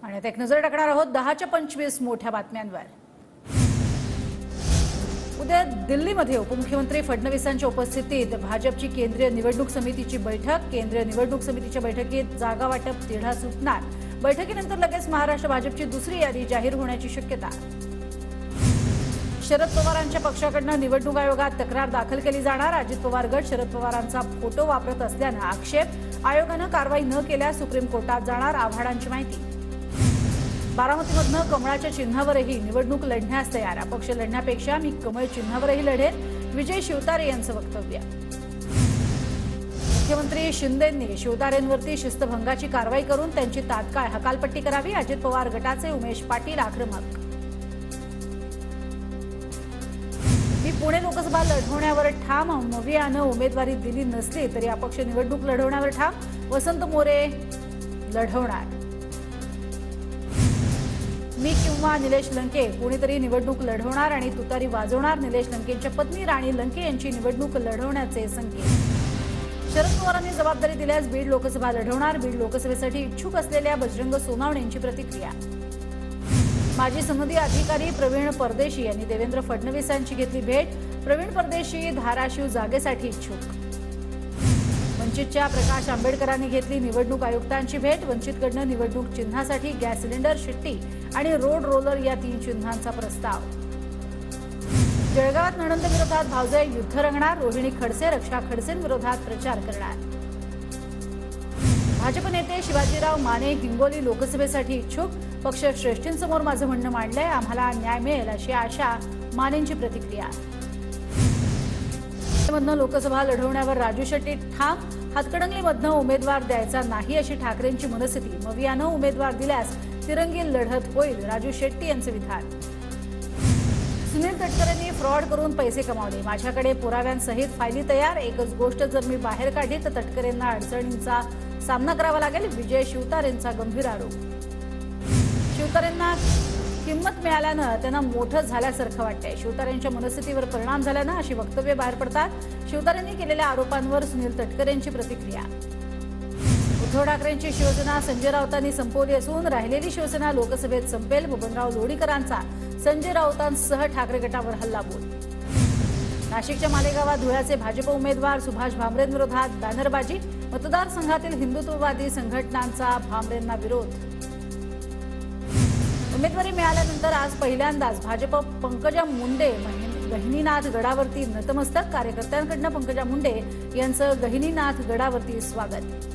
आणि आता एक नजर टाकणार आहोत 10च्या 25 मोठ्या बातम्यांवर। उद्या दिल्लीमध्ये उपमुख्यमंत्री फडणवीसांच्या उपस्थितीत भाजपची केंद्रीय निवडणूक समितीची बैठक। केंद्रीय निवडणूक समितीच्या बैठकीत जागा वाटप तिढा सुटणार। बैठकीनंतर लगेच महाराष्ट्र भाजपची दुसरी यादी जाहीर होण्याची शक्यता। शरद पवारांच्या पक्षाकडून निवडणूक आयोगात तक्रार दाखल केली जाणार। अजित पवार गट शरद पवारांचा फोटो वापरत असल्याने आक्षेप। आयोगाने कारवाई न केल्यास सुप्रीम कोर्टात जाणार, आव्हाडांची माहिती। बारामतीमधनं कमळाच्या चिन्हावरही निवडणूक लढण्यास तयार। अपक्ष लढण्यापेक्षा मी कमळ चिन्हावरही लढेन, विजय शिवतारे यांचं वक्तव्य। मुख्यमंत्री शिंदेंनी शिवतारेंवरती शिस्तभंगाची कारवाई करून त्यांची तात्काळ हकालपट्टी करावी। अजित पवार गटाचे उमेश पाटील आक्रमक। मी पुणे लोकसभा लढवण्यावर ठाम, मवियानं उमेदवारी दिली नसली तरी अपक्ष निवडणूक लढवण्यावर ठाम। वसंत मोरे लढवणार। मी किंवा निलेश लंके कोणीतरी निवडणूक लढवणार आणि तुतारी वाजवणार। निलेश लंकेंच्या पत्नी राणी लंके यांची निवडणूक लढवण्याचे संकेत। शरद पवारांनी जबाबदारी दिल्यास बीड लोकसभा लढवणार। बीड लोकसभेसाठी इच्छुक असलेल्या बजरंग सोनावणेंची प्रतिक्रिया। माजी सनदी अधिकारी प्रवीण परदेशी यांनी देवेंद्र फडणवीसांची घेतली भेट। प्रवीण परदेशी धाराशिव जागेसाठी इच्छुक। वंचितच्या प्रकाश आंबेडकरांनी घेतली निवडणूक आयुक्तांची भेट। वंचितकडून निवडणूक चिन्हासाठी गॅस सिलेंडर, शिट्टी आणि रोड रोलर या 3 चिन्हांचा प्रस्ताव। जळगावात नणंद विरोधात भावजय युद्ध रंगणार। रोहिणी खडसे रक्षा खडसेंविरोधात प्रचार करणार। भाजप नेते शिवाजीराव माने हिंगोली लोकसभेसाठी इच्छुक। पक्ष श्रेष्ठींसमोर माझं म्हणणं मांडलंय, आम्हाला न्याय मिळेल अशी आशा। मानेंची प्रतिक्रिया। लोकसभा लढवण्यावर राजू शेट्टी ठाम। हातकणंगलेमधनं उमेदवार द्यायचा नाही अशी ठाकरेंची मनस्थिती। मवियानं उमेदवार दिल्यास तिरंगी लढत होईल, राजू शेट्टी यांचं विधान। सुनील तटकरेंनी फ्रॉड करून पैसे कमावले, माझ्याकडे पुराव्यांसहित फायली तयार। एकच गोष्ट जर मी बाहेर काढली तर तटकरेंना अडचणींचा सामना करावा लागेल, विजय शिवतारेंचा गंभीर आरोप। शिवतारेंना किंमत मिळाल्यानं त्यांना मोठं झाल्यासारखं वाटतंय। शिवतारेंच्या मनस्थितीवर परिणाम झाल्यानं अशी वक्तव्ये बाहेर पडतात। शिवतारेंनी केलेल्या आरोपांवर सुनील तटकरेंची प्रतिक्रिया। उद्धव ठाकरेंची शिवसेना संजय राऊतांनी संपवली असून राहिलेली शिवसेना लोकसभेत संपेल। बबनराव लोणीकरांचा संजय राऊतांसह ठाकरे गटावर हल्लाबोल। नाशिकच्या मालेगावात धुळ्याचे भाजप उमेदवार सुभाष भामरेंविरोधात बॅनरबाजी। मतदारसंघातील हिंदुत्ववादी संघटनांचा भामरेंना विरोध। उमेदवारी मिळाल्यानंतर आज पहिल्यांदाच भाजप पंकजा मुंडे गहिनीनाथ गडावरती नतमस्तक। कार्यकर्त्यांकडून पंकजा मुंडे यांचं गहिनीनाथ गडावरती स्वागत।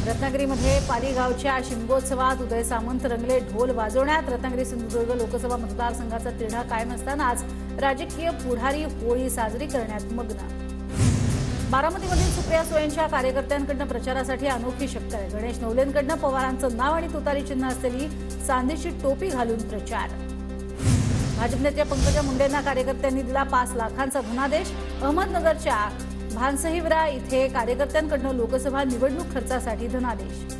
रत्नागिरीमध्ये पालीगावच्या शिमगोत्सवात उदय सामंत रंगले ढोल वाजवण्यात। रत्नागिरी सिंधुदुर्ग लोकसभा मतदारसंघाचा तिढा कायम असतानाच राजकीय पुढारी होळी साजरी करण्यात मग्न। बारामतीमधील सुप्रिया सुळेंच्या कार्यकर्त्यांकडून प्रचारासाठी अनोखी शक्कल। गणेश नवलेंकडून पवारांचं नाव आणि तुतारी चिन्ह असलेली चांदीची टोपी घालून प्रचार। भाजप नेत्या पंकजा मुंडेंना कार्यकर्त्यांनी दिला 5 लाखांचा धनादेश। अहमदनगरच्या भानसहिवरा इथे कार्यकर्त्यांकडून लोकसभा निवडणूक खर्चासाठी धनादेश।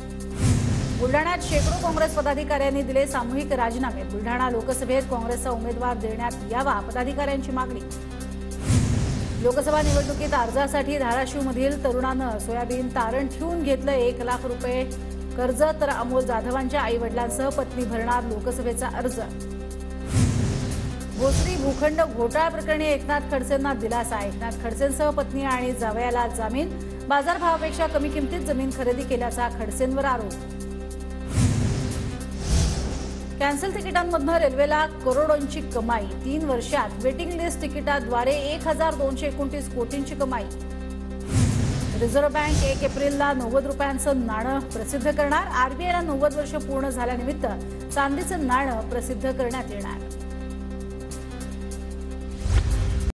बुलढाण्यात शेकडो काँग्रेस पदाधिकाऱ्यांनी दिले सामूहिक राजीनामे। बुलढाणा लोकसभेत काँग्रेसचा उमेदवार देण्यात यावा, पदाधिकाऱ्यांची मागणी। लोकसभा निवडणुकीत अर्जासाठी धाराशिवमधील तरुणानं सोयाबीन तारण ठेवून घेतलं 1 लाख रुपये कर्ज, तर अमोल जाधवांच्या आई वडिलांसह पत्नी भरणार लोकसभेचा अर्ज। भोसरी भूखंड घोटाळा प्रकरणी एकनाथ खडसेंना दिलासा। एकनाथ खडसेंसह पत्नी आणि जावयाला जामीन। बाजारभावापेक्षा कमी किमतीत जमीन खरेदी केल्याचा खडसेंवर आरोप। कॅन्सल तिकिटांमधनं रेल्वेला करोडोंची कमाई। 3 वर्षात वेटिंग लिस्ट तिकिटाद्वारे 1229 कोटींची कमाई। रिझर्व्ह बँक 1 एप्रिलला 90 रुपयांचं नाणं प्रसिद्ध करणार। आरबीआयला 90 वर्ष पूर्ण झाल्यानिमित्त चांदीचं नाणं प्रसिद्ध करण्यात येणार।